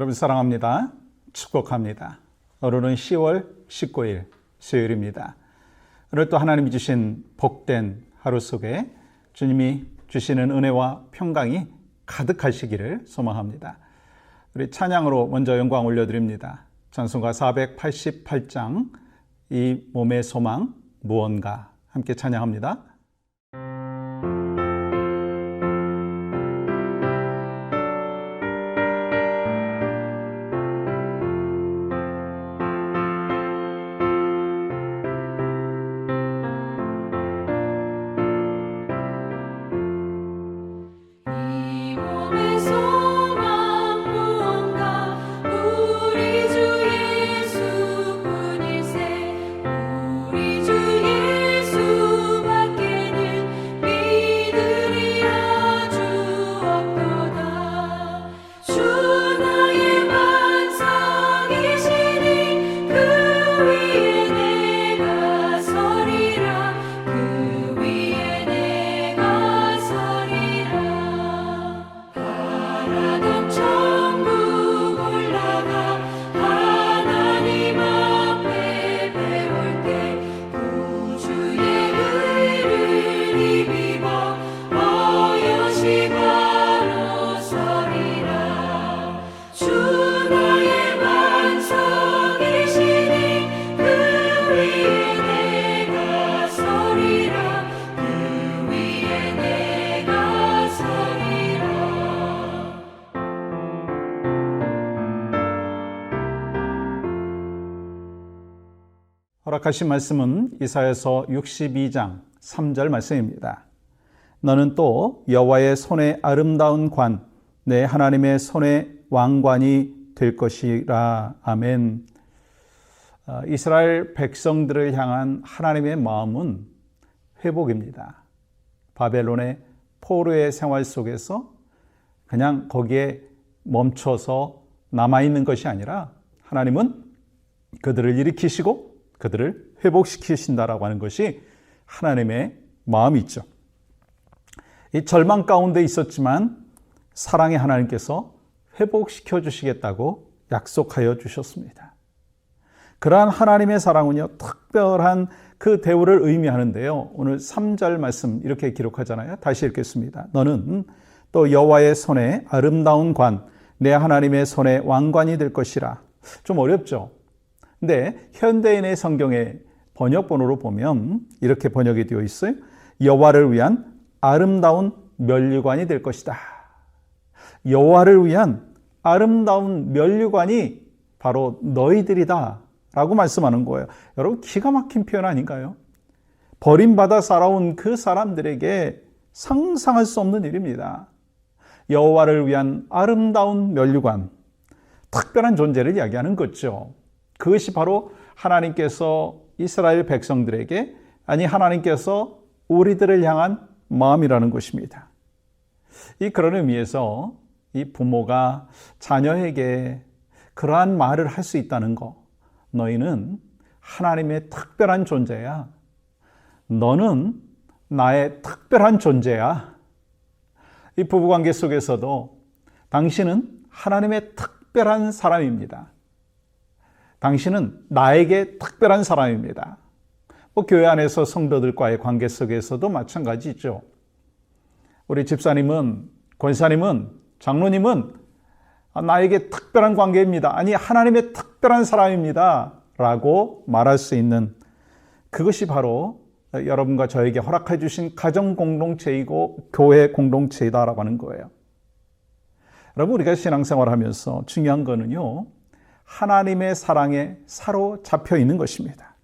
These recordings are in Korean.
여러분 사랑합니다. 축복합니다. 오늘은 10월 19일 수요일입니다. 오늘 또 하나님이 주신 복된 하루 속에 주님이 주시는 은혜와 평강이 가득하시기를 소망합니다. 우리 찬양으로 먼저 영광 올려드립니다. 찬송가 488장 이 몸의 소망 무언가 함께 찬양합니다. 허락하신 말씀은 이사야서 62장 3절 말씀입니다. 너는 또 여호와의 손의 아름다운 관, 내 하나님의 손의 왕관이 될 것이라. 아멘. 이스라엘 백성들을 향한 하나님의 마음은 회복입니다. 바벨론의 포로의 생활 속에서 그냥 거기에 멈춰서 남아있는 것이 아니라 하나님은 그들을 일으키시고 그들을 회복시키신다라고 하는 것이 하나님의 마음이죠. 이 절망 가운데 있었지만 사랑의 하나님께서 회복시켜 주시겠다고 약속하여 주셨습니다. 그러한 하나님의 사랑은요, 특별한 그 대우를 의미하는데요. 오늘 3절 말씀 이렇게 기록하잖아요. 다시 읽겠습니다. 너는 또 여호와의 손에 아름다운 관, 내 하나님의 손에 왕관이 될 것이라. 좀 어렵죠? 근데 현대인의 성경의 번역본으로 보면 이렇게 번역이 되어 있어요. 여호와를 위한 아름다운 면류관이 될 것이다. 여호와를 위한 아름다운 면류관이 바로 너희들이다 라고 말씀하는 거예요. 여러분, 기가 막힌 표현 아닌가요? 버림받아 살아온 그 사람들에게 상상할 수 없는 일입니다. 여호와를 위한 아름다운 면류관, 특별한 존재를 이야기하는 거죠. 그것이 바로 하나님께서 이스라엘 백성들에게, 아니 하나님께서 우리들을 향한 마음이라는 것입니다. 그런 의미에서 이 부모가 자녀에게 그러한 말을 할 수 있다는 거, 너희는 하나님의 특별한 존재야. 너는 나의 특별한 존재야. 이 부부관계 속에서도 당신은 하나님의 특별한 사람입니다. 당신은 나에게 특별한 사람입니다. 교회 안에서 성도들과의 관계 속에서도 마찬가지죠. 우리 집사님은, 권사님은, 장로님은 나에게 특별한 관계입니다. 아니, 하나님의 특별한 사람입니다. 라고 말할 수 있는 그것이 바로 여러분과 저에게 허락해 주신 가정 공동체이고 교회 공동체이다라고 하는 거예요. 여러분, 우리가 신앙생활을 하면서 중요한 거는요, 하나님의 사랑에 사로잡혀 있는 것입니다.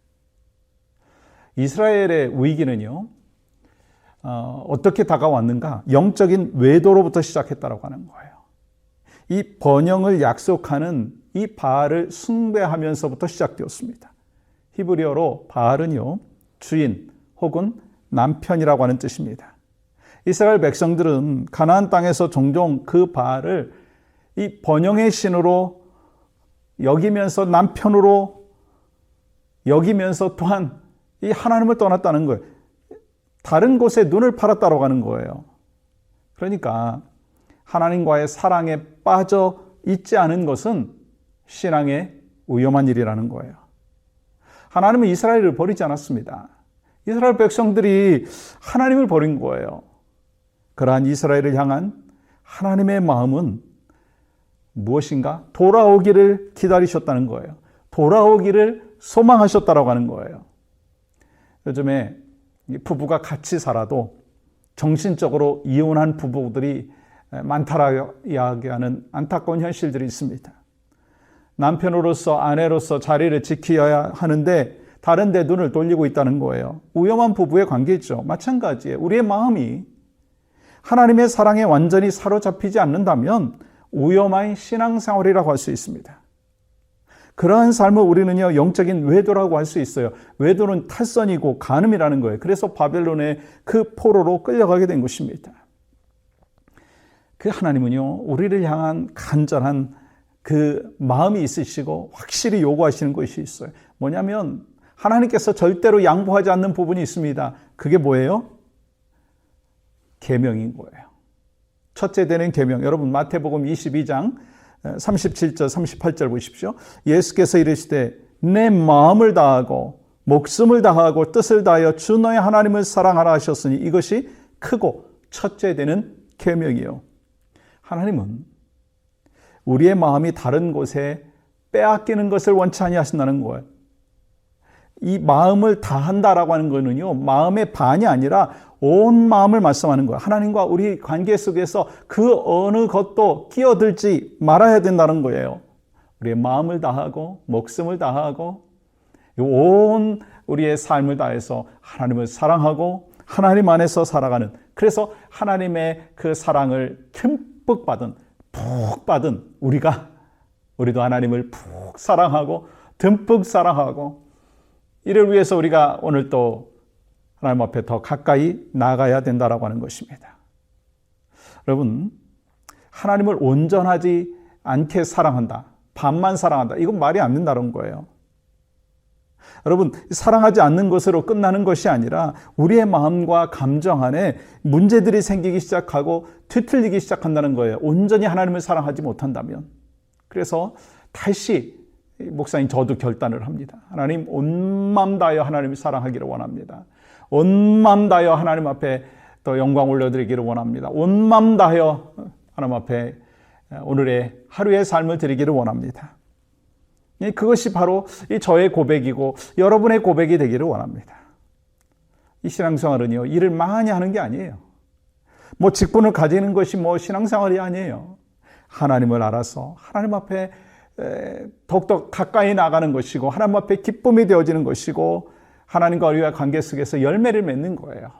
이스라엘의 위기는요, 어떻게 다가왔는가? 영적인 외도로부터 시작했다고 하는 거예요. 이 번영을 약속하는 이 바알을 숭배하면서부터 시작되었습니다. 히브리어로 바알은요, 주인 혹은 남편이라고 하는 뜻입니다. 이스라엘 백성들은 가나안 땅에서 종종 그 바알을 이 번영의 신으로 여기면서 남편으로 여기면서 또한 이 하나님을 떠났다는 거예요. 다른 곳에 눈을 팔았다고 하는 거예요. 그러니까 하나님과의 사랑에 빠져 잊지 않은 것은 신앙의 위험한 일이라는 거예요. 하나님은 이스라엘을 버리지 않았습니다. 이스라엘 백성들이 하나님을 버린 거예요. 그러한 이스라엘을 향한 하나님의 마음은 무엇인가? 돌아오기를 기다리셨다는 거예요. 돌아오기를 소망하셨다라고 하는 거예요. 요즘에 부부가 같이 살아도 정신적으로 이혼한 부부들이 많다라고 이야기하는 안타까운 현실들이 있습니다. 남편으로서 아내로서 자리를 지켜야 하는데 다른 데 눈을 돌리고 있다는 거예요. 위험한 부부의 관계죠. 마찬가지예요. 우리의 마음이 하나님의 사랑에 완전히 사로잡히지 않는다면 위험한 신앙생활이라고 할 수 있습니다. 그러한 삶을 우리는요, 영적인 외도라고 할 수 있어요. 외도는 탈선이고 간음이라는 거예요. 그래서 바벨론의 그 포로로 끌려가게 된 것입니다. 그 하나님은요, 우리를 향한 간절한 그 마음이 있으시고 확실히 요구하시는 것이 있어요. 뭐냐면 하나님께서 절대로 양보하지 않는 부분이 있습니다. 그게 뭐예요? 계명인 거예요. 첫째 되는 계명. 여러분 마태복음 22장 37절 38절 보십시오. 예수께서 이르시되 내 마음을 다하고 목숨을 다하고 뜻을 다하여 주 너의 하나님을 사랑하라 하셨으니 이것이 크고 첫째 되는 계명이요. 하나님은 우리의 마음이 다른 곳에 빼앗기는 것을 원치 아니하신다는 거예요. 이 마음을 다한다라고 하는 것은요, 마음의 반이 아니라 온 마음을 말씀하는 거예요. 하나님과 우리 관계 속에서 그 어느 것도 끼어들지 말아야 된다는 거예요. 우리의 마음을 다하고 목숨을 다하고 온 우리의 삶을 다해서 하나님을 사랑하고 하나님 안에서 살아가는, 그래서 하나님의 그 사랑을 듬뿍 받은, 푹 받은 우리도 하나님을 푹 사랑하고 듬뿍 사랑하고, 이를 위해서 우리가 오늘 또 하나님 앞에 더 가까이 나아가야 된다라고 하는 것입니다. 여러분, 하나님을 온전하지 않게 사랑한다, 반만 사랑한다, 이건 말이 안 된다는 거예요. 여러분, 사랑하지 않는 것으로 끝나는 것이 아니라 우리의 마음과 감정 안에 문제들이 생기기 시작하고 뒤틀리기 시작한다는 거예요. 온전히 하나님을 사랑하지 못한다면. 그래서 다시 목사님 저도 결단을 합니다. 하나님, 온 마음 다하여 하나님을 사랑하기를 원합니다. 온 마음 다하여 하나님 앞에 또 영광 올려드리기를 원합니다. 온 마음 다하여 하나님 앞에 오늘의 하루의 삶을 드리기를 원합니다. 그것이 바로 저의 고백이고 여러분의 고백이 되기를 원합니다. 이 신앙생활은요, 일을 많이 하는 게 아니에요. 뭐 직분을 가지는 것이 뭐 신앙생활이 아니에요. 하나님을 알아서 하나님 앞에 더욱더 가까이 나가는 것이고, 하나님 앞에 기쁨이 되어지는 것이고, 하나님과 우리와 관계 속에서 열매를 맺는 거예요.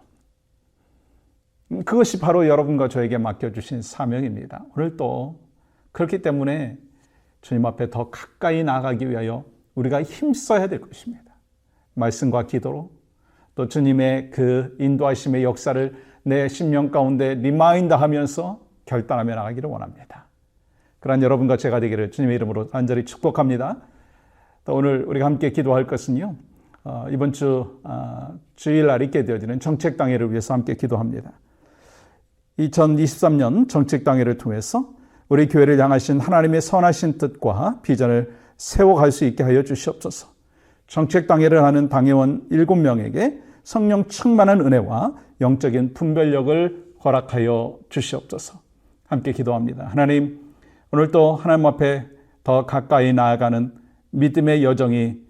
그것이 바로 여러분과 저에게 맡겨주신 사명입니다. 오늘 또 그렇기 때문에 주님 앞에 더 가까이 나아가기 위하여 우리가 힘써야 될 것입니다. 말씀과 기도로, 또 주님의 그 인도하심의 역사를 내 심령 가운데 리마인드 하면서 결단하며 나가기를 원합니다. 그러한 여러분과 제가 되기를 주님의 이름으로 간절히 축복합니다. 또 오늘 우리가 함께 기도할 것은요, 이번 주 주일날 있게 되어지는 정책당회를 위해서 함께 기도합니다. 2023년 정책당회를 통해서 우리 교회를 향하신 하나님의 선하신 뜻과 비전을 세워갈 수 있게 하여 주시옵소서. 정책당회를 하는 당회원 7명에게 성령 충만한 은혜와 영적인 분별력을 허락하여 주시옵소서. 함께 기도합니다. 하나님, 오늘도 하나님 앞에 더 가까이 나아가는 믿음의 여정이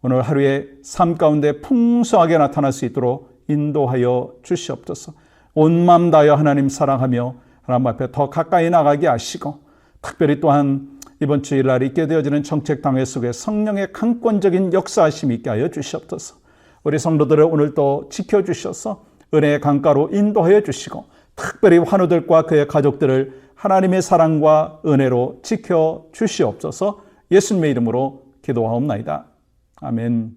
오늘 하루의 삶 가운데 풍성하게 나타날 수 있도록 인도하여 주시옵소서. 온 마음 다하여 하나님 사랑하며 하나님 앞에 더 가까이 나가게 하시고, 특별히 또한 이번 주일날 있게 되어지는 정책당회 속에 성령의 강권적인 역사하심이 있게 하여 주시옵소서. 우리 성도들을 오늘도 지켜주셔서 은혜의 강가로 인도하여 주시고, 특별히 환우들과 그의 가족들을 하나님의 사랑과 은혜로 지켜주시옵소서. 예수님의 이름으로 기도하옵나이다. 아멘.